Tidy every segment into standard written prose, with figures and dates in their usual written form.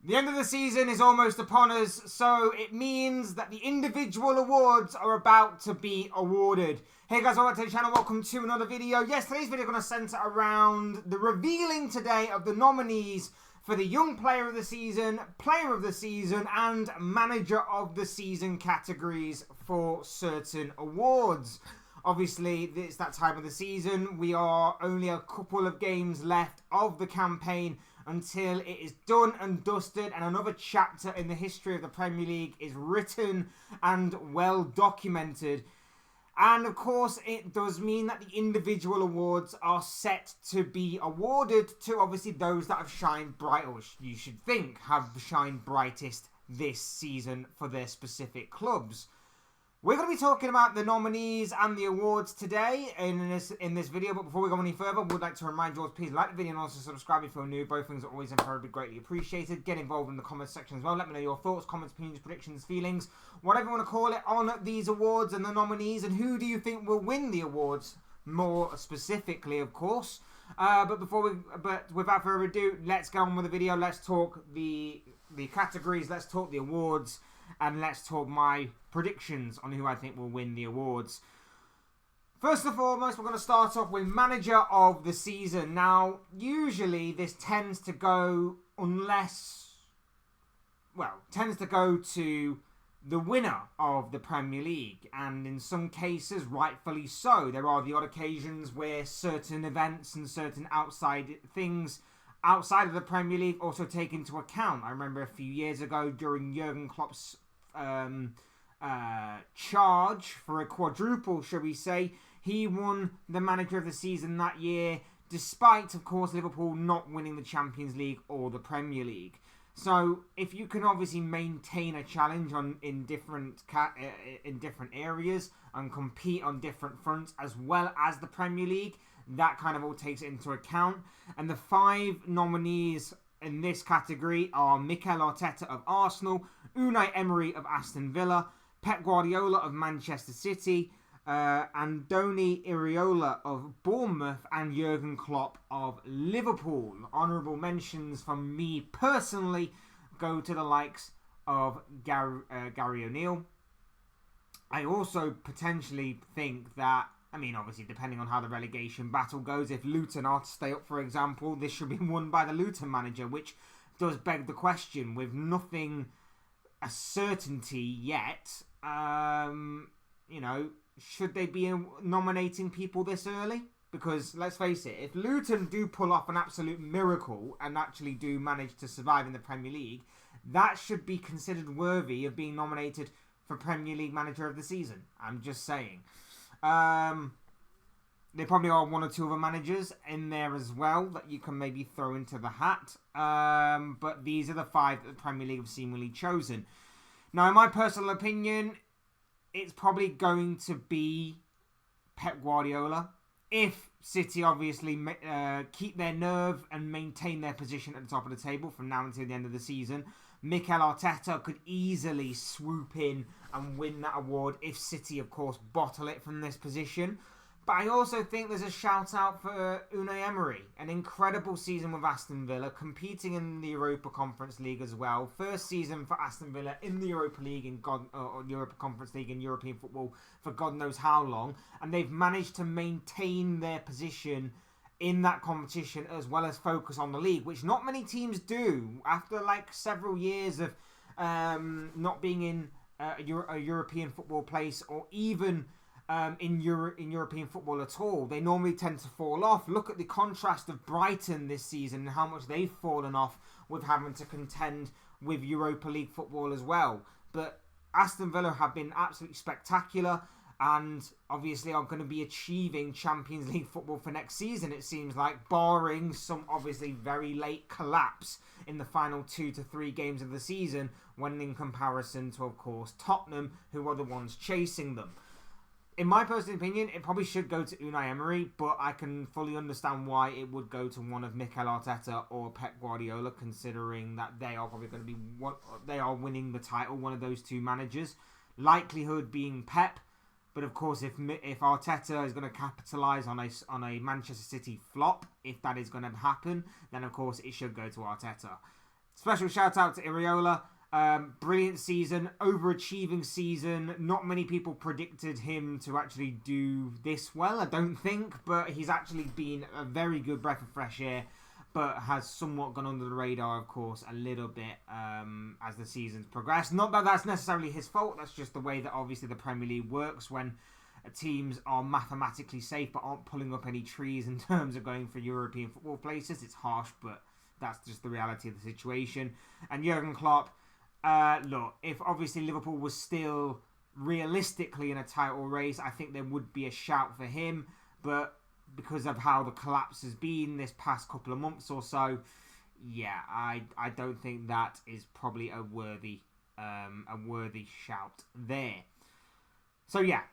The end of the season is almost upon us, so it means that the individual awards are about to be awarded. Hey guys, welcome to the channel, welcome to another video. Yes, today's video is going to centre around the revealing today of the nominees for the Young Player of the Season, Player of the Season, and Manager of the Season categories for certain awards. Obviously, it's that time of the season. We are only a couple of games left of the campaign until it is done and dusted and another chapter in the history of the Premier League is written and well documented. And of course, it does mean that the individual awards are set to be awarded to obviously those that have shined bright, or you should think have shined brightest this season for their specific clubs. We're going to be talking about the nominees and the awards today in this video, but before we go any further, we would like to remind you all to please like the video and also subscribe if you're new. Both things are always and very greatly appreciated. Get involved in the comments section as well. Let me know your thoughts, comments, opinions, predictions, feelings, whatever you want to call it, on these awards and the nominees, and who do you think will win the awards more specifically, of course. But without further ado, let's get on with the video. Let's talk the categories, let's talk the awards, and let's talk my predictions on who I think will win the awards. First and foremost, we're going to start off with Manager of the Season. Now, usually this tends to go to the winner of the Premier League, and in some cases, rightfully so. There are the odd occasions where certain events and certain outside things outside of the Premier League also take into account. I remember a few years ago during Jurgen Klopp's charge for a quadruple, shall we say, he won the Manager of the Season that year, despite, of course, Liverpool not winning the Champions League or the Premier League. So, if you can obviously maintain a challenge in different areas and compete on different fronts, as well as the Premier League, that kind of all takes it into account. And the 5 nominees in this category are Mikel Arteta of Arsenal, Unai Emery of Aston Villa, Pep Guardiola of Manchester City, Andoni Iraola of Bournemouth, and Jurgen Klopp of Liverpool. Honourable mentions from me personally go to the likes of Gary O'Neill. I also potentially think that, I mean, obviously, depending on how the relegation battle goes, if Luton are to stay up, for example, this should be won by the Luton manager, which does beg the question, with nothing a certainty yet, you know, should they be nominating people this early? Because, let's face it, if Luton do pull off an absolute miracle and actually do manage to survive in the Premier League, that should be considered worthy of being nominated for Premier League Manager of the Season. I'm just saying. There probably are one or two other managers in there as well that you can maybe throw into the hat. But these are the 5 that the Premier League have seemingly chosen. Now, in my personal opinion, it's probably going to be Pep Guardiola. If City obviously keep their nerve and maintain their position at the top of the table from now until the end of the season, Mikel Arteta could easily swoop in and win that award if City, of course, bottle it from this position. But I also think there's a shout out for Unai Emery. An incredible season with Aston Villa, competing in the Europa Conference League as well. First season for Aston Villa in the Europa League and Europa Conference League in European football for God knows how long. And they've managed to maintain their position in that competition as well as focus on the league, which not many teams do. After like several years of not being in a European football place, or even in European football at all, they normally tend to fall off. Look at the contrast of Brighton this season and how much they've fallen off with having to contend with Europa League football as well. But Aston Villa have been absolutely spectacular, and obviously are going to be achieving Champions League football for next season, it seems like, barring some obviously very late collapse in the final 2 to 3 games of the season, when in comparison to, of course, Tottenham, who are the ones chasing them. In my personal opinion, it probably should go to Unai Emery, but I can fully understand why it would go to one of Mikel Arteta or Pep Guardiola, considering that they are probably going to be they are winning the title, one of those two managers. Likelihood being Pep, but of course, if Arteta is going to capitalise on a Manchester City flop, if that is going to happen, then of course it should go to Arteta. Special shout out to Iriola. Brilliant season, overachieving season. Not many people predicted him to actually do this well, I don't think, but he's actually been a very good breath of fresh air, but has somewhat gone under the radar, of course, a little bit as the season's progressed. Not that that's necessarily his fault, that's just the way that obviously the Premier League works when teams are mathematically safe but aren't pulling up any trees in terms of going for European football places. It's harsh, but that's just the reality of the situation. And Jurgen Klopp, look, if obviously Liverpool was still realistically in a title race, I think there would be a shout for him. But because of how the collapse has been this past couple of months or so, yeah, I don't think that is probably a worthy shout there. So yeah,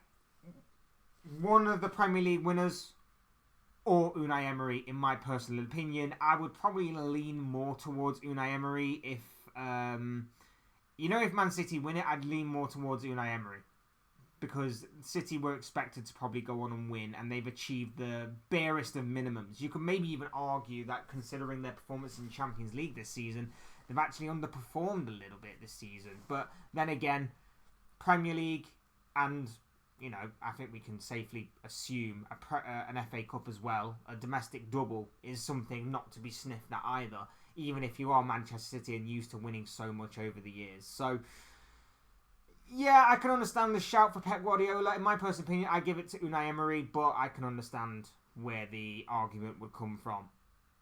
one of the Premier League winners or Unai Emery, in my personal opinion. I would probably lean more towards Unai Emery if if Man City win it, I'd lean more towards Unai Emery. Because City were expected to probably go on and win, and they've achieved the barest of minimums. You could maybe even argue that considering their performance in Champions League this season, they've actually underperformed a little bit this season. But then again, Premier League and, I think we can safely assume an FA Cup as well, a domestic double, is something not to be sniffed at either, even if you are Manchester City and used to winning so much over the years. So, yeah, I can understand the shout for Pep Guardiola. In my personal opinion, I give it to Unai Emery, but I can understand where the argument would come from.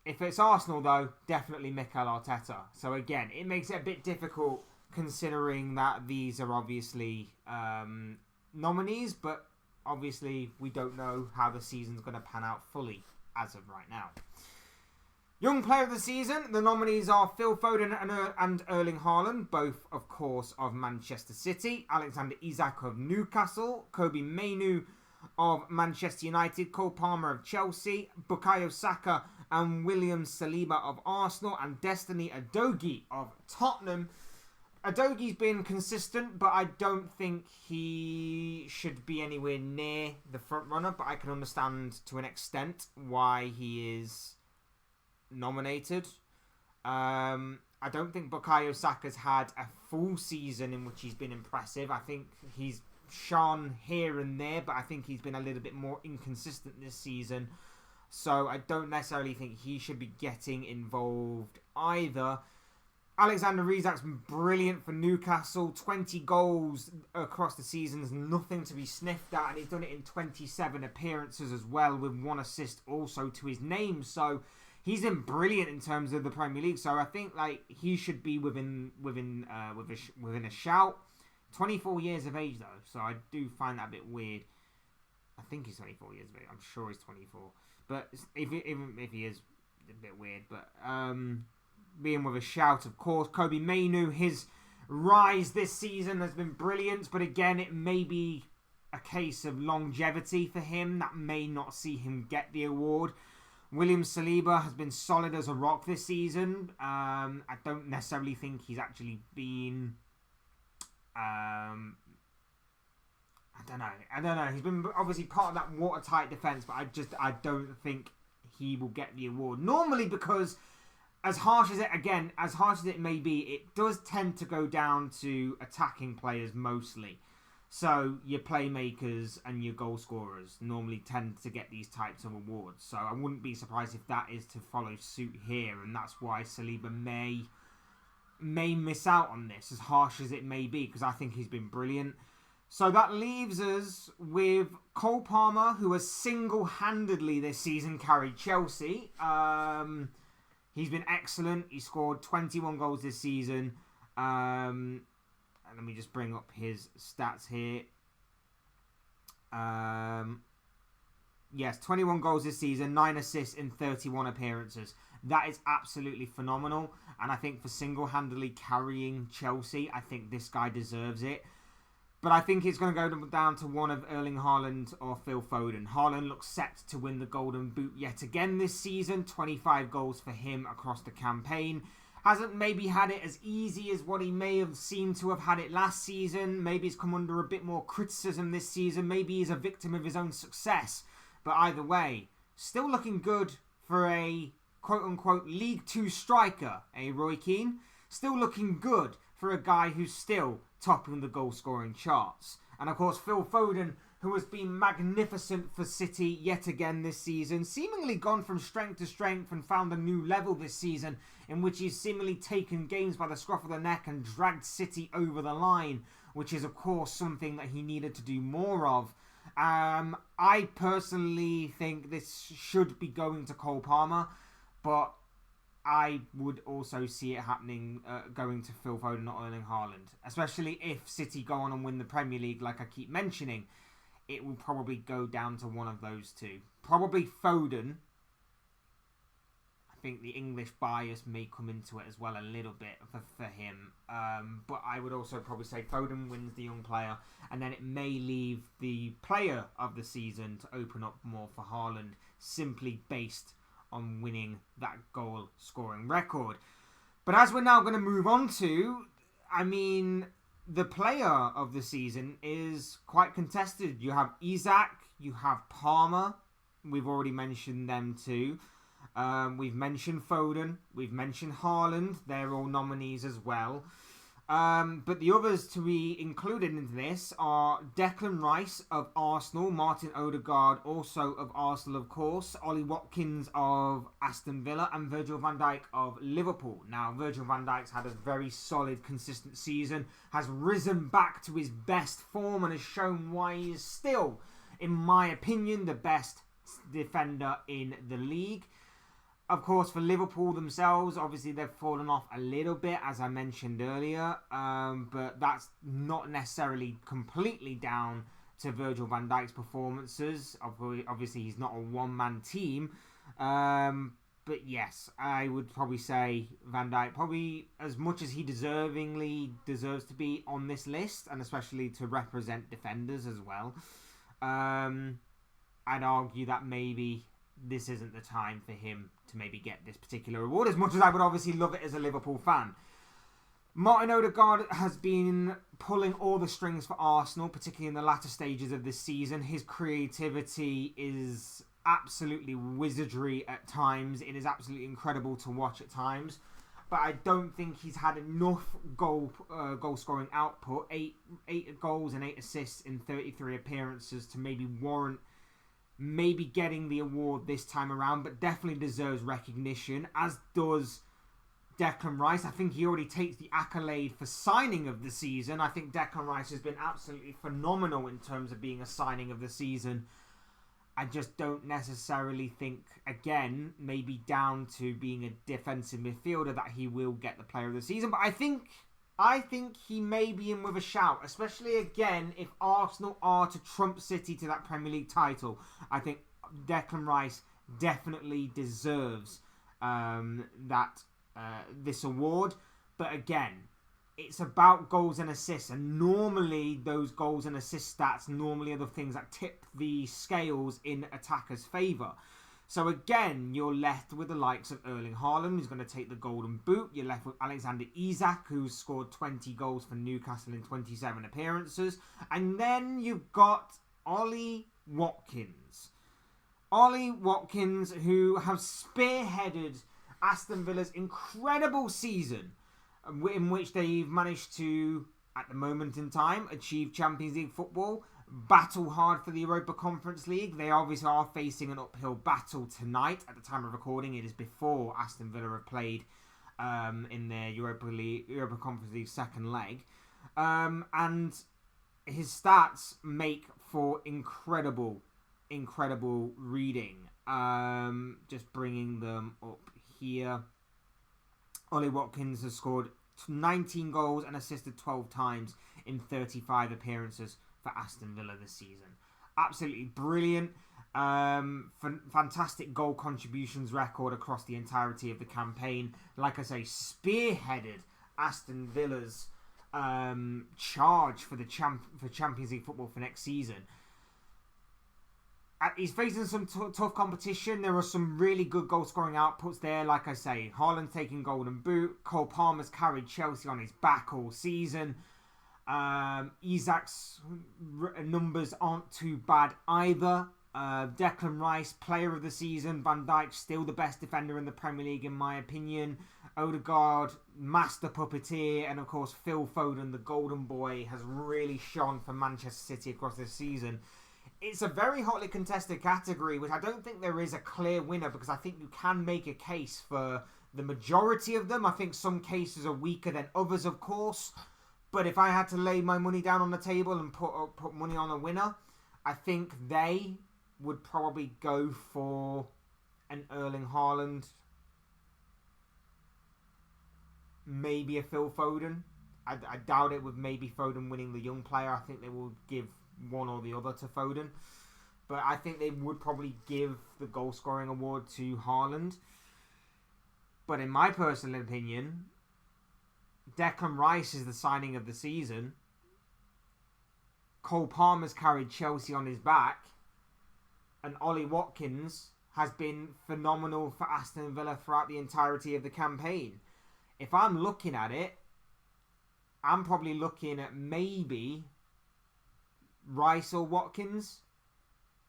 If it's Arsenal, though, definitely Mikel Arteta. So again, it makes it a bit difficult considering that these are obviously nominees, but obviously we don't know how the season's going to pan out fully as of right now. Young Player of the Season, the nominees are Phil Foden and Erling Haaland, both, of course, of Manchester City, Alexander Isak of Newcastle, Kobe Mainoo of Manchester United, Cole Palmer of Chelsea, Bukayo Saka and William Saliba of Arsenal, and Destiny Udogie of Tottenham. Udogie's been consistent, but I don't think he should be anywhere near the front runner, but I can understand to an extent why he is nominated. I don't think Bukayo Saka's had a full season in which he's been impressive. I think he's shone here and there, but I think he's been a little bit more inconsistent this season. So I don't necessarily think he should be getting involved either. Alexander Isak's been brilliant for Newcastle. 20 goals across the season is nothing to be sniffed at, and he's done it in 27 appearances as well, with 1 assist also to his name. So he's been brilliant in terms of the Premier League. So I think he should be within a shout. 24 years of age though, so I do find that a bit weird. I think he's 24 years of age. I'm sure he's 24, but even if he is, a bit weird. But being with a shout, of course, Kobe Mainoo. His rise this season has been brilliant, but again, it may be a case of longevity for him that may not see him get the award. William Saliba has been solid as a rock this season. I don't necessarily think he's actually been... I don't know. He's been obviously part of that watertight defence, but I don't think he will get the award. Normally, because as harsh as it may be, it does tend to go down to attacking players mostly. So your playmakers and your goal scorers normally tend to get these types of awards. So I wouldn't be surprised if that is to follow suit here, and that's why Saliba may miss out on this, as harsh as it may be, because I think he's been brilliant. So that leaves us with Cole Palmer, who has single-handedly this season carried Chelsea. He's been excellent. He scored 21 goals this season. And let me just bring up his stats here. Yes, 21 goals this season, 9 assists in 31 appearances. That is absolutely phenomenal. And I think for single-handedly carrying Chelsea, I think this guy deserves it. But I think it's going to go down to one of Erling Haaland or Phil Foden. Haaland looks set to win the Golden Boot yet again this season. 25 goals for him across the campaign. Hasn't maybe had it as easy as what he may have seemed to have had it last season. Maybe he's come under a bit more criticism this season. Maybe he's a victim of his own success. But either way, still looking good for a quote-unquote League 2 striker, Roy Keane? still looking good for a guy who's still topping the goal-scoring charts. And of course, Phil Foden, who has been magnificent for City yet again this season, seemingly gone from strength to strength and found a new level this season in which he's seemingly taken games by the scruff of the neck and dragged City over the line, which is of course something that he needed to do more of. I personally think this should be going to Cole Palmer, but I would also see it happening going to Phil Foden, not Erling Haaland. Especially if City go on and win the Premier League, like I keep mentioning. It will probably go down to one of those two. Probably Foden. I think the English bias may come into it as well a little bit for him. But I would also probably say Foden wins the young player. And then it may leave the player of the season to open up more for Haaland, simply based on winning that goal scoring record. But as we're now going to move on to, the player of the season is quite contested. You have Isak, you have Palmer. We've already mentioned them too. We've mentioned Foden. We've mentioned Haaland. They're all nominees as well. But the others to be included into this are Declan Rice of Arsenal, Martin Odegaard also of Arsenal, of course, Ollie Watkins of Aston Villa, and Virgil van Dijk of Liverpool. Now, Virgil van Dijk's had a very solid, consistent season, has risen back to his best form, and has shown why he is still, in my opinion, the best defender in the league. Of course, for Liverpool themselves, obviously they've fallen off a little bit, as I mentioned earlier. But that's not necessarily completely down to Virgil van Dijk's performances. Obviously, he's not a one-man team. But yes, I would probably say Van Dijk, probably as much as he deserves to be on this list, and especially to represent defenders as well. I'd argue that maybe this isn't the time for him to maybe get this particular award, as much as I would obviously love it as a Liverpool fan. Martin Odegaard has been pulling all the strings for Arsenal, particularly in the latter stages of this season. His creativity is absolutely wizardry at times. It is absolutely incredible to watch at times. But I don't think he's had enough goal scoring output, 8 goals and 8 assists in 33 appearances to maybe warrant maybe getting the award this time around, but definitely deserves recognition, as does Declan Rice. I think he already takes the accolade for signing of the season. I think Declan Rice has been absolutely phenomenal in terms of being a signing of the season. I just don't necessarily think, again, maybe down to being a defensive midfielder, that he will get the player of the season. But I think he may be in with a shout, especially again if Arsenal are to trump City to that Premier League title. I think Declan Rice definitely deserves this award. But again, it's about goals and assists, and normally those goals and assist stats normally are the things that tip the scales in attackers' favour. So again, you're left with the likes of Erling Haaland, who's going to take the Golden Boot. You're left with Alexander Isak, who's scored 20 goals for Newcastle in 27 appearances. And then you've got Ollie Watkins. Ollie Watkins, who have spearheaded Aston Villa's incredible season, in which they've managed to, at the moment in time, achieve Champions League football, battle hard for the Europa Conference League. They obviously are facing an uphill battle tonight. At the time of recording, it is before Aston Villa have played in their Europa Conference League second leg. And his stats make for incredible reading. Just bringing them up here. Ollie Watkins has scored 19 goals and assisted 12 times in 35 appearances for Aston Villa this season. Absolutely brilliant. Fantastic goal contributions record across the entirety of the campaign. Like I say, spearheaded Aston Villa's charge for Champions League football for next season. He's facing some tough competition. There are some really good goal-scoring outputs there. Like I say, Haaland's taking Golden Boot. Cole Palmer's carried Chelsea on his back all season. Isak's numbers aren't too bad either. Declan Rice, player of the season. Van Dijk, still the best defender in the Premier League, in my opinion. Odegaard, master puppeteer, and of course Phil Foden, the golden boy, has really shone for Manchester City across this season. It's a very hotly contested category, which I don't think there is a clear winner, because I think you can make a case for the majority of them. I think some cases are weaker than others, of course. But if I had to lay my money down on the table and put money on a winner, I think they would probably go for an Erling Haaland, maybe a Phil Foden. I doubt it with maybe Foden winning the young player. I think they will give one or the other to Foden. But I think they would probably give the goal scoring award to Haaland. But in my personal opinion, Declan Rice is the signing of the season. Cole Palmer's carried Chelsea on his back. And Ollie Watkins has been phenomenal for Aston Villa throughout the entirety of the campaign. If I'm looking at it, I'm probably looking at maybe Rice or Watkins.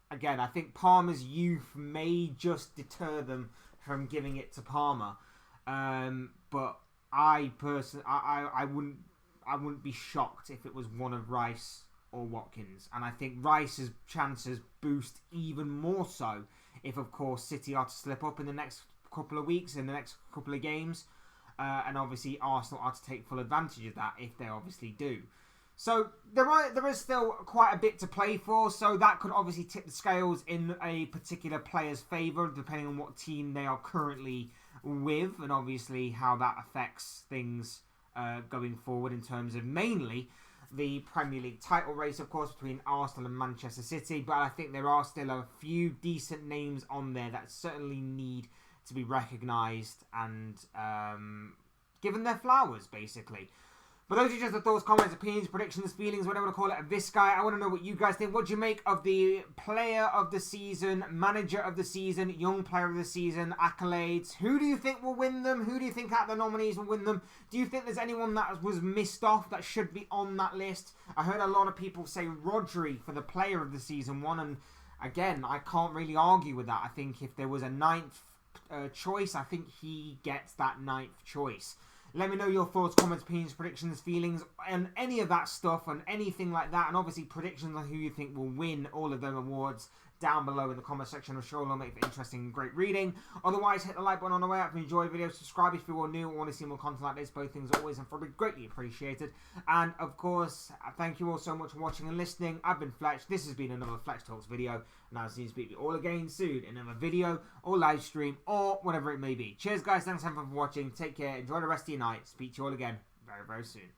Again, I think Palmer's youth may just deter them from giving it to Palmer. But I personally, I wouldn't be shocked if it was one of Rice or Watkins. And I think Rice's chances boost even more so if, of course, City are to slip up in the next couple of weeks, in the next couple of games. And obviously Arsenal are to take full advantage of that if they obviously do. So there is still quite a bit to play for. So that could obviously tip the scales in a particular player's favour, depending on what team they are currently with, and obviously how that affects things going forward in terms of mainly the Premier League title race, of course, between Arsenal and Manchester City. But I think there are still a few decent names on there that certainly need to be recognised and given their flowers, basically. But those are just the thoughts, comments, opinions, predictions, feelings, whatever you want to call it, of this guy. I want to know what you guys think. What do you make of the player of the season, manager of the season, young player of the season, accolades? Who do you think will win them? Who do you think out of the nominees will win them? Do you think there's anyone that was missed off that should be on that list? I heard a lot of people say Rodri for the player of the season one, and again, I can't really argue with that. I think if there was a ninth choice, I think he gets that ninth choice. Let me know your thoughts, comments, opinions, predictions, feelings, and any of that stuff, and anything like that, and obviously predictions on who you think will win all of them awards down below in the comment section. I'm sure it'll make for interesting and great reading. Otherwise, hit the like button on the way out if you enjoyed the video. Subscribe if you are new or want to see more content like this. Both things always and probably greatly appreciated. And of course, thank you all so much for watching and listening. I've been Fletch. This has been another Fletch Talks video, and I'll see you speak to you all again soon in another video or live stream or whatever it may be. Cheers, guys. Thanks everyone for watching. Take care. Enjoy the rest of your night. Speak to you all again very, very soon.